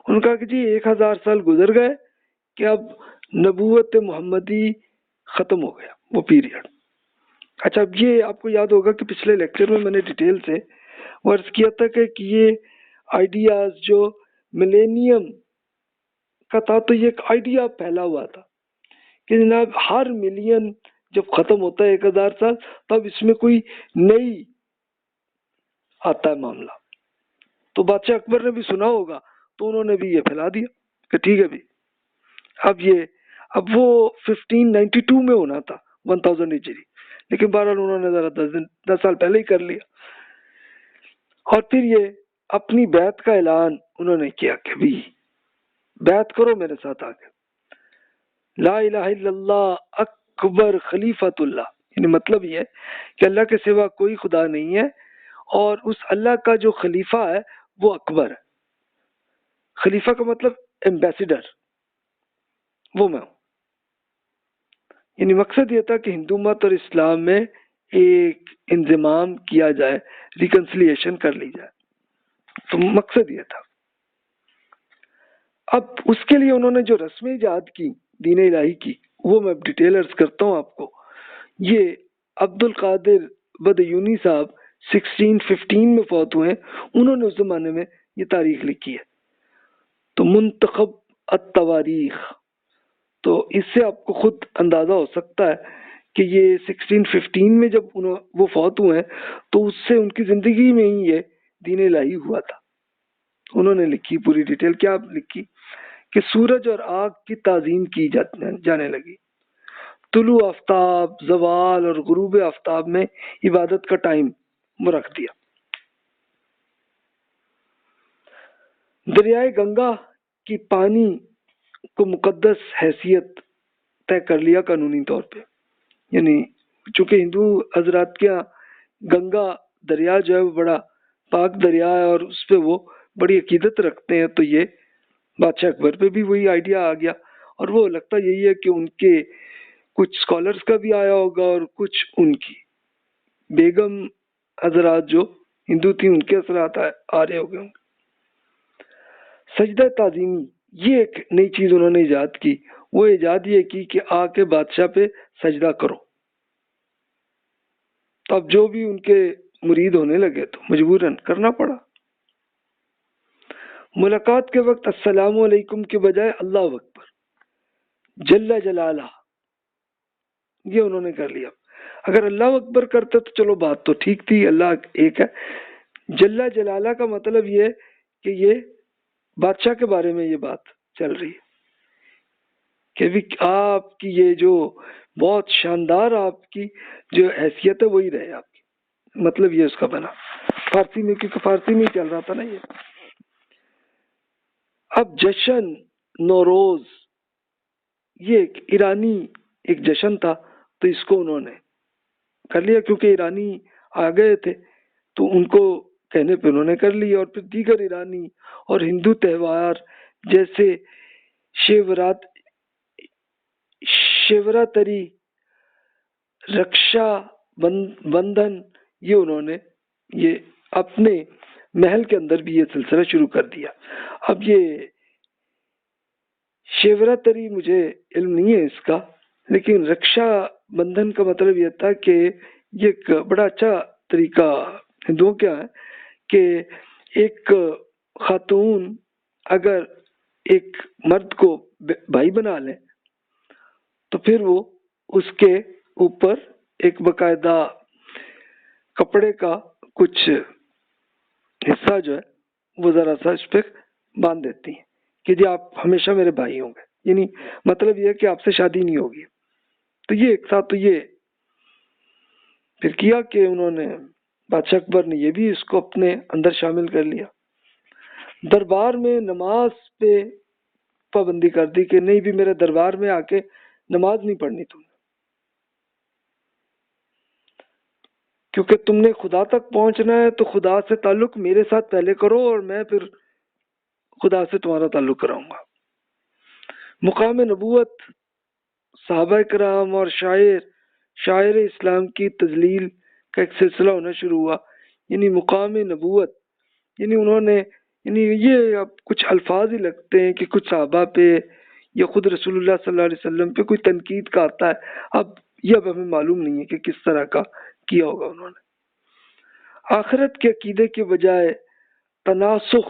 انہوں نے کہا کہ جی 1000 سال گزر گئے کہ اب نبوت محمدی ختم ہو گیا وہ پیریڈ. اچھا اب یہ آپ کو یاد ہوگا کہ پچھلے لیکچر میں نے ڈیٹیل سے عرض کیا تھا کہ یہ آئیڈیاز جو ملینیم کا تھا تو یہ ایک آئیڈیا پھیلا ہوا تھا کہ جناب ہر ملین جب ختم ہوتا ہے 1000 سال تب اس میں کوئی نئی آتا ہے معاملہ. تو بادشاہ اکبر نے بھی سنا ہوگا تو انہوں نے بھی یہ پھیلا دیا کہ ٹھیک ہے بھی اب وہ 1592 میں ہونا تھا 1000 ہجری، لیکن بہرحال انہوں نے ذرا 10 سال پہلے ہی کر لیا. اور پھر یہ اپنی بیعت کا اعلان انہوں نے کیا کہ بھی بیعت کرو میرے ساتھ آگے، لا الہ الا اللہ اکبر خلیفۃ اللہ، یعنی مطلب یہ ہے کہ اللہ کے سوا کوئی خدا نہیں ہے اور اس اللہ کا جو خلیفہ ہے وہ اکبر ہے. خلیفہ کا مطلب ایمبیسیڈر، وہ میں ہوں. یعنی مقصد یہ تھا کہ ہندو مت اور اسلام میں ایک انضمام کیا جائے، ریکنسلیشن کر لی جائے، تو مقصد یہ تھا. اب اس کے لیے انہوں نے جو رسم ایجاد کی دین الہی کی وہ میں ڈیٹیل عرض کرتا ہوں آپ کو. یہ عبد القادر بدیونی صاحب 1615 میں فوت ہوئے، انہوں نے اس زمانے میں یہ تاریخ لکھی ہے. تو منتخب التواریخ، تو اس سے آپ کو خود اندازہ ہو سکتا ہے کہ یہ 1615 میں جب وہ فوت ہوئے ہیں تو اس سے ان کی زندگی میں ہی یہ دین الہی ہوا تھا. انہوں نے لکھی پوری ڈیٹیل، کیا لکھی کہ سورج اور آگ کی تعظیم کی جانے لگی، طلوع آفتاب، زوال اور غروب آفتاب میں عبادت کا ٹائم رکھ دیا. دریائے گنگا کی پانی کو مقدس حیثیت طے کر لیا قانونی طور پہ. یعنی چونکہ ہندو حضرات کے یہاں گنگا دریا جو ہے وہ بڑا پاک دریا ہے اور اس پہ وہ بڑی عقیدت رکھتے ہیں، تو یہ بادشاہ اکبر پہ بھی وہی آئیڈیا آ گیا. اور وہ لگتا یہی ہے کہ ان کے کچھ اسکالرس کا بھی آیا ہوگا اور کچھ ان کی بیگم حضرات جو ہندو تھیں ان کے اثرات آ رہے ہو گئے. سجدہ تعظیمی، یہ ایک نئی چیز انہوں نے ایجاد کی. وہ ایجاد یہ کی کہ آ کے بادشاہ پہ سجدہ کرو. تو اب جو بھی ان کے مرید ہونے لگے تو مجبوراً کرنا پڑا. ملاقات کے وقت السلام علیکم کے بجائے اللہ اکبر جل جلالہ یہ انہوں نے کر لیا. اگر اللہ اکبر کرتے تو چلو بات تو ٹھیک تھی، اللہ ایک ہے. جل جلالہ کا مطلب یہ ہے کہ یہ بادشاہ کے بارے میں یہ بات چل رہی ہے کہ بھی آپ کی یہ جو بہت شاندار آپ کی جو حیثیت ہے وہی رہے آپ کی. مطلب یہ اس کا بنا فارسی میں، کیونکہ فارسی میں ہی چل رہا تھا نا یہ. اب جشن نوروز یہ ایک ایرانی ایک جشن تھا، تو اس کو انہوں نے کر لیا کیونکہ ایرانی آ گئے تھے تو ان کو کہنے پہ انہوں نے کر لیا. اور پھر دیگر ایرانی اور ہندو تہوار جیسے شیوراتری، رکشا بندھن، یہ انہوں نے یہ اپنے محل کے اندر بھی یہ سلسلہ شروع کر دیا. اب یہ شیوراتری مجھے علم نہیں ہے اس کا، لیکن رکشا بندھن کا مطلب یہ تھا کہ یہ ایک بڑا اچھا طریقہ ہندوؤں کے ہے کہ ایک خاتون اگر ایک مرد کو بھائی بنا لے تو پھر وہ اس کے اوپر ایک باقاعدہ کپڑے کا کچھ حصہ جو ہے وہ ذرا سا اس پہ باندھ دیتی ہیں کہ جی آپ ہمیشہ میرے بھائی ہوں گے. یعنی مطلب یہ ہے کہ آپ سے شادی نہیں ہوگی. تو یہ ایک ساتھ تو یہ پھر کیا کہ انہوں نے بادشاہ اکبر نے یہ بھی اس کو اپنے اندر شامل کر لیا. دربار میں نماز پہ پابندی کر دی کہ نہیں بھی میرے دربار میں آ کے نماز نہیں پڑھنی تم نے، کیونکہ تم نے خدا تک پہنچنا ہے تو خدا سے تعلق میرے ساتھ پہلے کرو اور میں پھر خدا سے تمہارا تعلق کراؤں گا. مقام نبوت، صحابہ کرام اور شاعر اسلام کی تجلیل کا ایک سلسلہ ہونا شروع ہوا. یعنی مقام نبوت، یعنی انہوں نے یعنی یہ اب کچھ الفاظ ہی لگتے ہیں کہ کچھ صحابہ پہ یا خود رسول اللہ صلی اللہ علیہ وسلم پہ کوئی تنقید کا آتا ہے. اب ہمیں معلوم نہیں ہے کہ کس طرح کا کیا ہوگا انہوں نے. آخرت کے عقیدے کے بجائے تناسخ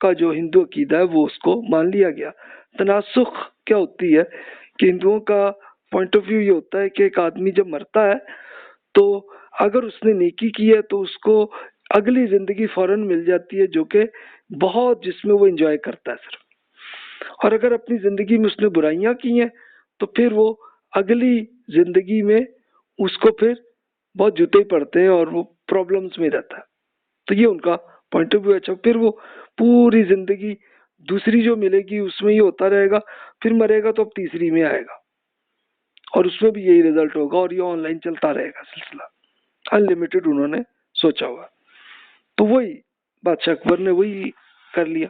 کا جو ہندو عقیدہ ہے وہ اس کو مان لیا گیا. تناسخ کیا ہوتی ہے کہ ہندوؤں کا پوائنٹ آف ویو یہ ہوتا ہے کہ ایک آدمی جب مرتا ہے تو اگر اس نے نیکی کی ہے تو اس کو اگلی زندگی فوراً مل جاتی ہے جو کہ بہت جس میں وہ انجوائے کرتا ہے صرف. اور اگر اپنی زندگی میں اس نے برائیاں کی ہیں تو پھر وہ اگلی زندگی میں اس کو پھر بہت جوتے پڑتے ہیں اور وہ پرابلمز میں رہتا ہے. تو یہ ان کا پوائنٹ آف ویو. اچھا پھر وہ پوری زندگی دوسری جو ملے گی اس میں یہ ہوتا رہے گا, پھر مرے گا تو اب تیسری میں آئے گا اور اس میں بھی یہی رزلٹ ہوگا اور یہ آن لائن چلتا رہے گا سلسلہ. انلمیٹڈ انہوں نے سوچا ہوا. تو وہی بادشاہ اکبر نے وہی کر لیا.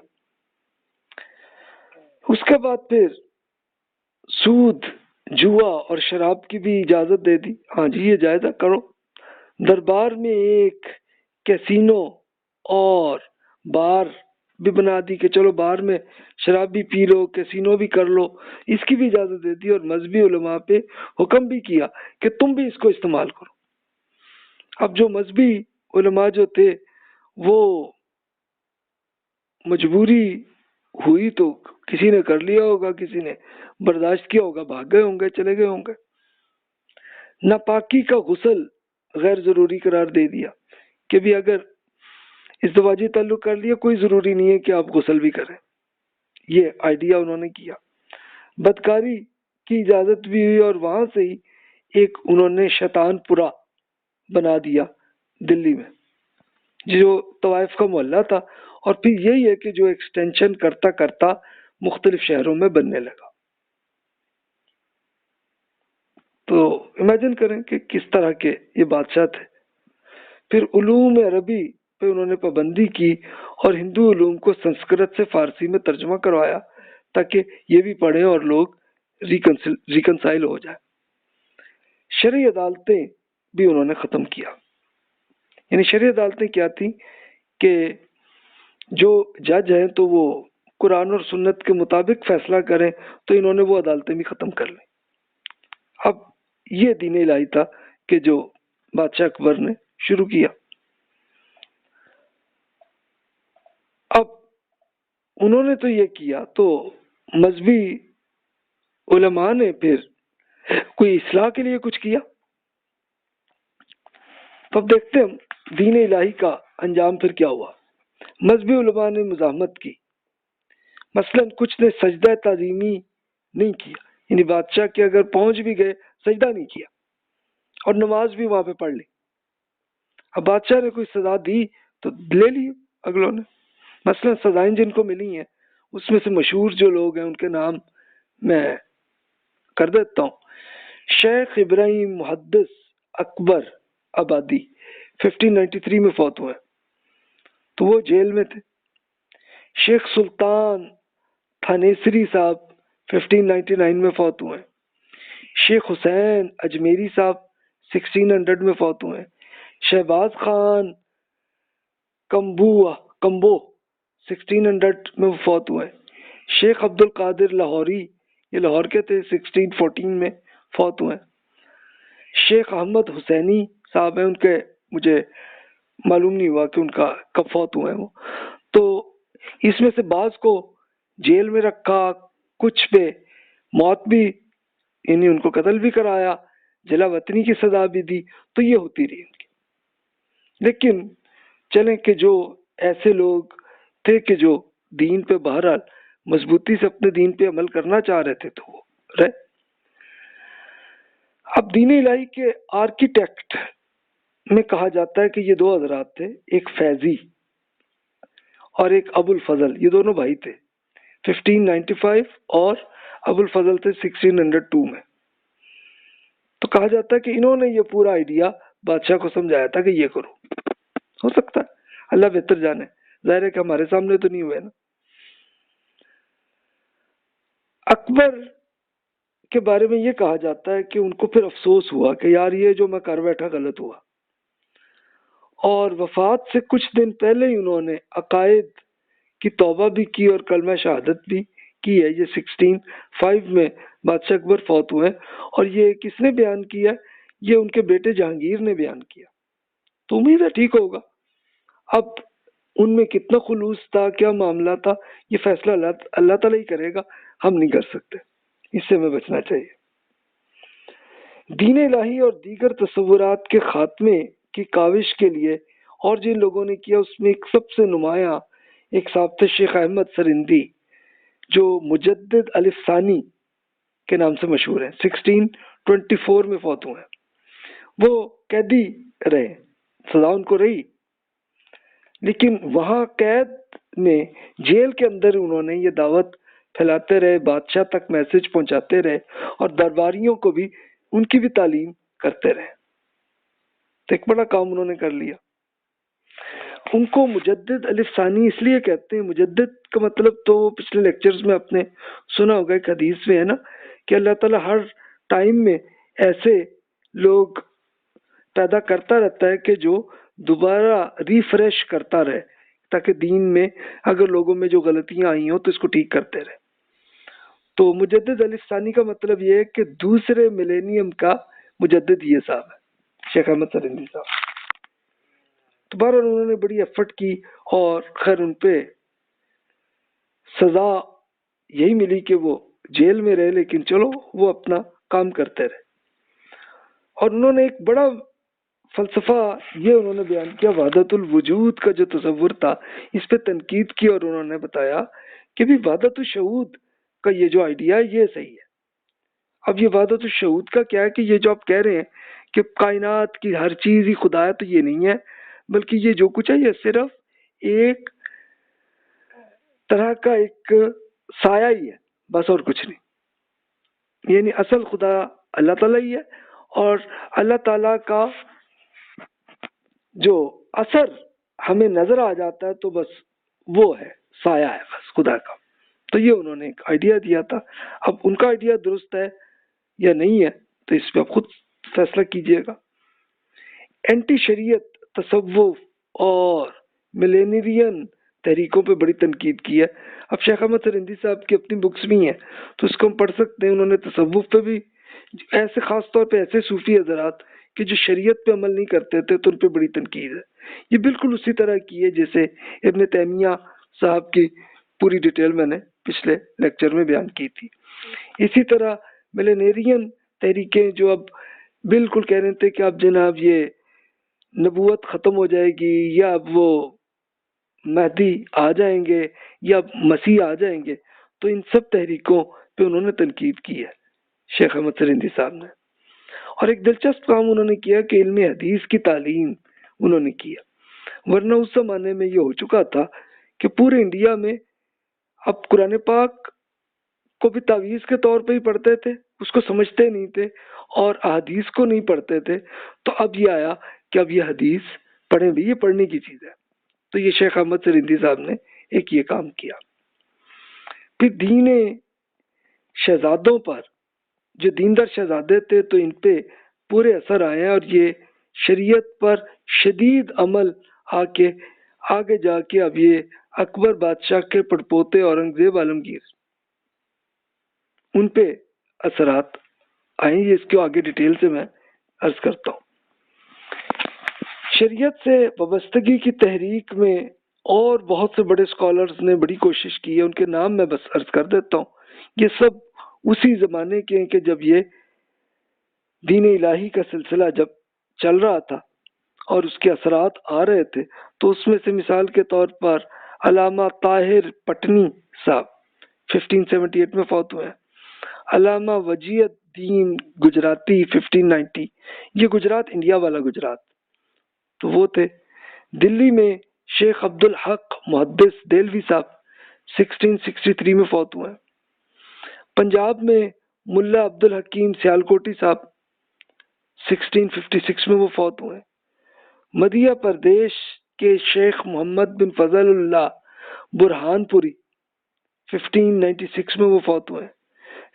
اس کے بعد پھر سود, جوا اور شراب کی بھی اجازت دے دی. ہاں جی یہ جائزہ کرو. دربار میں ایک کیسینو اور بار بھی بنا دی کہ چلو بار میں شراب بھی پی لو, کیسینو بھی کر لو. اس کی بھی اجازت دے دی اور مذہبی علماء پہ حکم بھی کیا کہ تم بھی اس کو استعمال کرو. اب جو مذہبی علماء جو تھے وہ مجبوری ہوئی تو کسی نے کر لیا ہوگا, کسی نے برداشت کیا ہوگا, بھاگ گئے ہوں گے, چلے گئے ہوں گے. ناپاکی کا غسل غیر ضروری قرار دے دیا کہ بھی اگر ازدواجی تعلق کر لیا کوئی ضروری نہیں ہے کہ آپ غسل بھی کریں. یہ آئیڈیا انہوں نے کیا. بدکاری کی اجازت بھی ہوئی اور وہاں سے ہی ایک انہوں نے شیطان پورا بنا دیا دلی میں جو طوائف کا محلہ تھا, اور پھر یہی ہے کہ جو ایکسٹینشن کرتا کرتا مختلف شہروں میں بننے لگا. تو امیجن کریں کہ کس طرح کے یہ بادشاہ تھے. پھر علوم عربی پہ انہوں نے پابندی کی اور ہندو علوم کو سنسکرت سے فارسی میں ترجمہ کروایا تاکہ یہ بھی پڑھیں اور لوگ ریکنسائل ہو جائے. شرعی عدالتیں بھی انہوں نے ختم کیا. یعنی شرعی عدالتیں کیا تھیں کہ جو جج ہیں تو وہ قرآن اور سنت کے مطابق فیصلہ کریں, تو انہوں نے وہ عدالتیں بھی ختم کر لیں. اب یہ دین الہی تھا کہ جو بادشاہ اکبر نے شروع کیا. اب انہوں نے تو یہ کیا تو مذہبی علماء نے پھر کوئی اصلاح کے لیے کچھ کیا. تو اب دیکھتے ہیں دین الہی کا انجام پھر کیا ہوا. مذہبی علماء نے مزاحمت کی. مثلا کچھ نے سجدہ تعظیمی نہیں کیا, یعنی بادشاہ کے اگر پہنچ بھی گئے سجدہ نہیں کیا اور نماز بھی وہاں پہ پڑھ لی. اب بادشاہ نے کوئی سزا دی تو لے لی اگلوں نے. مثلا سزائیں جن کو ملی ہیں اس میں سے مشہور جو لوگ ہیں ان کے نام میں کر دیتا ہوں. شیخ ابراہیم محدث اکبر آبادی 1593 میں فوت ہوئے تو وہ جیل میں تھے. شیخ سلطان تھانیسری صاحب 1599 میں فوت ہوئے. شیخ حسین اجمیری صاحب 1600 میں فوت ہوئے. شہباز خان کمبو 1600 میں فوت ہوئے. شیخ عبد القادر لاہوری یہ لاہور کے تھے 1614 میں فوت ہوئے. شیخ احمد حسینی صاحب ہیں, ان کے مجھے معلوم نہیں ہوا کہ ان کا کب فوت ہوئے ہیں وہ. تو اس میں سے بعض کو جیل میں رکھا, کچھ پہ موت بھی یعنی ان کو قتل بھی کرایا, جلا وطنی کی سزا بھی دی. تو یہ ہوتی رہی ان کی. لیکن چلیں کہ جو ایسے لوگ تھے کہ جو دین پہ بہرحال مضبوطی سے اپنے دین پہ عمل کرنا چاہ رہے تھے تو وہ رہے. اب دین الہی کے آرکیٹیکٹ میں کہا جاتا ہے کہ یہ دو حضرات تھے, ایک فیضی اور ایک ابو الفضل. یہ دونوں بھائی تھے 1595 اور ابو الفضل تھے 1602 میں. تو کہا جاتا ہے کہ انہوں نے یہ پورا آئیڈیا بادشاہ کو سمجھایا تھا کہ یہ کرو. ہو سکتا ہے, اللہ بہتر جانے, ظاہر ہے کہ ہمارے سامنے تو نہیں ہوئے نا. اکبر کے بارے میں یہ کہا جاتا ہے کہ ان کو پھر افسوس ہوا کہ یار یہ جو میں کر بیٹھا غلط ہوا, اور وفات سے کچھ دن پہلے ہی انہوں نے عقائد کی توبہ بھی کی اور کلمہ شہادت بھی کی ہے۔ یہ 1605 میں بادشاہ اکبر فوت ہوئے اور یہ کس نے بیان کیا؟ یہ ان کے بیٹے جہانگیر نے بیان کیا۔ تو امید ہے ٹھیک ہوگا۔ اب ان میں کتنا خلوص تھا، کیا معاملہ تھا، یہ فیصلہ اللہ تعالیٰ ہی کرے گا، ہم نہیں کر سکتے، اس سے ہمیں بچنا چاہیے۔ دین الہی اور دیگر تصورات کے خاتمے کی کاوش کے لیے اور جن لوگوں نے کیا، اس میں ایک سب سے نمایاں ایک صاحب تھے شیخ احمد سرندی، جو مجدد الف ثانی کے نام سے مشہور ہیں، 1624 میں فوت ہوئے ہیں۔ وہ قیدی رہے، سزا ان کو رہی، لیکن وہاں قید میں جیل کے اندر انہوں نے یہ دعوت پھیلاتے رہے، بادشاہ تک میسج پہنچاتے رہے اور درباریوں کو بھی ان کی بھی تعلیم کرتے رہے۔ تو ایک بڑا کام انہوں نے کر لیا۔ ان کو مجدد الف ثانی اس لیے کہتے ہیں، مجدد کا مطلب تو پچھلے لیکچرز میں آپ نے سنا ہوگا، ایک حدیث میں ہے نا کہ اللہ تعالیٰ ہر ٹائم میں ایسے لوگ پیدا کرتا رہتا ہے کہ جو دوبارہ ریفریش کرتا رہے، تاکہ دین میں اگر لوگوں میں جو غلطیاں آئی ہوں تو اس کو ٹھیک کرتے رہے۔ تو مجدد الف ثانی کا مطلب یہ ہے کہ دوسرے ملینیم کا مجدد یہ صاحب ہے، شیخ احمد سرندی صاحب۔ تو بہرحال انہوں نے بڑی ایفرٹ کی اور خیر ان پہ سزا یہی ملی کہ وہ جیل میں رہے، لیکن چلو وہ اپنا کام کرتے رہے۔ اور انہوں نے ایک بڑا فلسفہ یہ انہوں نے بیان کیا، وحدت الوجود کا جو تصور تھا اس پہ تنقید کی، اور انہوں نے بتایا کہ بھی وحدت الشہود کا یہ جو آئیڈیا ہے یہ صحیح ہے۔ اب یہ وحدت الشہود کا کیا ہے کہ یہ جو آپ کہہ رہے ہیں کہ کائنات کی ہر چیز ہی خدا ہے، تو یہ نہیں ہے، بلکہ یہ جو کچھ ہے یہ صرف ایک طرح کا ایک سایہ ہی ہے، بس اور کچھ نہیں۔ یعنی اصل خدا اللہ تعالیٰ ہی ہے، اور اللہ تعالیٰ کا جو اثر ہمیں نظر آ جاتا ہے تو بس وہ ہے، سایہ ہے بس خدا کا۔ تو یہ انہوں نے ایک آئیڈیا دیا تھا۔ اب ان کا آئیڈیا درست ہے یا نہیں ہے تو اس پہ آپ خود فیصلہ کیجئے گا۔ اینٹی شریعت تصوف اور ملینیرین تحریکوں پہ بڑی تنقید کی ہے۔ اب شیخ احمد سرندی صاحب کی اپنی بکس بھی ہیں تو اس کو ہم پڑھ سکتے ہیں۔ انہوں نے تصوف پہ بھی ایسے خاص طور پہ ایسے صوفی حضرات کہ جو شریعت پہ عمل نہیں کرتے تھے تو ان پہ بڑی تنقید ہے۔ یہ بالکل اسی طرح کی ہے جیسے ابن تیمیہ صاحب کی پوری ڈیٹیل میں نے پچھلے لیکچر میں بیان کی تھی۔ اسی طرح ملینیرین تحریکیں جو اب بالکل کہہ رہے تھے کہ اب جناب یہ نبوت ختم ہو جائے گی، یا اب وہ مہدی آ جائیں گے، یا اب مسیح آ جائیں گے، تو ان سب تحریکوں پہ انہوں نے تنقید کی ہے شیخ احمد سرندی صاحب نے۔ اور ایک دلچسپ کام انہوں نے کیا کہ علم حدیث کی تعلیم انہوں نے کیا، ورنہ اس زمانے میں یہ ہو چکا تھا کہ پورے انڈیا میں اب قرآن پاک کو بھی تعویذ کے طور پہ ہی پڑھتے تھے، اس کو سمجھتے نہیں تھے، اور احادیث کو نہیں پڑھتے تھے۔ تو اب یہ آیا کہ اب یہ حدیث پڑھیں بھی، یہ پڑھنے کی چیز ہے۔ تو یہ شیخ احمد سرندی صاحب نے ایک یہ کام کیا۔ پھر دین شہزادوں پر، جو دیندار شہزادے تھے تو ان پہ پورے اثر آئے ہیں، اور یہ شریعت پر شدید عمل آگے جا کے اب یہ اکبر بادشاہ کے پڑپوتے اورنگزیب عالمگیر ان پہ اثرات آئیں۔ یہ اس کو آگے ڈیٹیل سے میں عرض کرتا ہوں۔ شریعت سے وابستگی کی تحریک میں اور بہت سے بڑے اسکالرز نے بڑی کوشش کی ہے، ان کے نام میں بس عرض کر دیتا ہوں۔ یہ سب اسی زمانے کے ہیں کہ جب یہ دین الہی کا سلسلہ جب چل رہا تھا اور اس کے اثرات آ رہے تھے، تو اس میں سے مثال کے طور پر علامہ طاہر پٹنی صاحب 1578 میں فوت ہوئے ہیں، علامہ وجیہ الدین گجراتی 1590، یہ گجرات انڈیا والا گجرات تو وہ تھے۔ دلی میں شیخ عبدالحق محدث دہلوی صاحب 1663 میں فوت ہوئے ہیں۔ پنجاب میں ملا عبدالحکیم سیالکوٹی صاحب 1656 میں وہ فوت ہوئے ہیں۔ مدھیہ پردیش کے شیخ محمد بن فضل اللہ برہان پوری 1596 میں وہ فوت ہوئے ہیں۔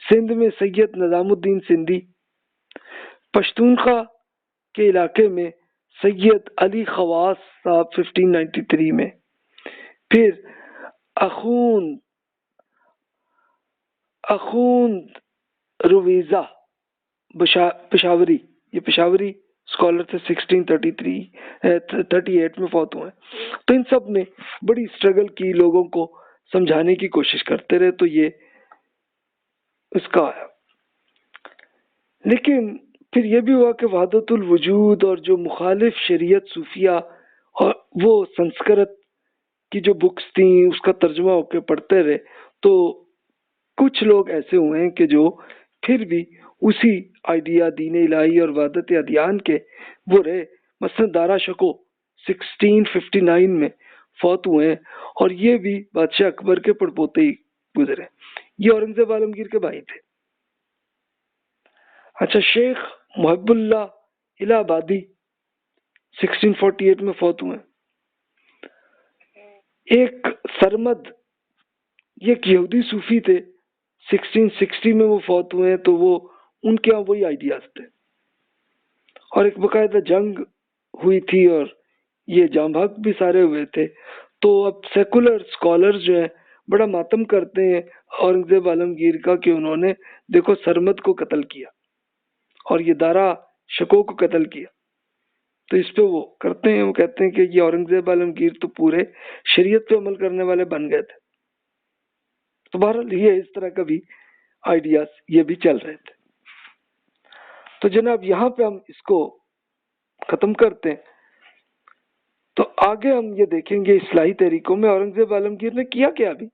سندھ میں سید نظام الدین سندھی، پشتونخوا کے علاقے میں سید علی خواص صاحب 1593 میں، پھر اخوند اخوند رویزہ پشاوری، یہ پشاوری اسکالر تھے، 1638 میں فوت ہوئے ہیں۔ تو ان سب نے بڑی اسٹرگل کی، لوگوں کو سمجھانے کی کوشش کرتے رہے، تو یہ اس کا آیا۔ لیکن پھر یہ بھی ہوا کہ وحدت الوجود اور جو مخالف شریعت صوفیہ اور وہ سنسکرت کی جو بکس تھیں اس کا ترجمہ ہو کے پڑھتے رہے، تو کچھ لوگ ایسے ہوئے ہیں کہ جو پھر بھی اسی آئیڈیا دین الہی اور وحدت ادیان کے وہ رہے۔ مثلا دارا شکو 1659 میں فوت ہوئے ہیں، اور یہ بھی بادشاہ اکبر کے پڑپوتے ہی گزرے، یہ اورنگزیب عالمگیر کے بھائی تھے۔ اچھا، شیخ محب اللہ الہ آبادی 1648 میں فوت ہوئے ہیں۔ ایک سرمد، یہ ایک یہودی صوفی تھے، 1660 میں وہ فوت ہوئے ہیں، تو وہ ان کے یہاں وہی آئیڈیاز تھے، اور ایک باقاعدہ جنگ ہوئی تھی اور یہ جام بحق بھی سارے ہوئے تھے۔ تو اب سیکولر اسکالرز جو ہیں بڑا ماتم کرتے ہیں اورنگزیب عالمگیر کا کہ انہوں نے دیکھو سرمد کو قتل کیا اور یہ دارا شکو کو قتل کیا، تو اس پہ وہ کرتے ہیں، وہ کہتے ہیں کہ یہ اورنگزیب عالمگیر تو پورے شریعت پہ عمل کرنے والے بن گئے تھے۔ تو بہرحال یہ اس طرح کا بھی آئیڈیاز یہ بھی چل رہے تھے۔ تو جناب یہاں پہ ہم اس کو ختم کرتے ہیں، تو آگے ہم یہ دیکھیں گے اصلاحی تحریکوں میں اورنگزیب عالمگیر نے کیا کیا ابھی۔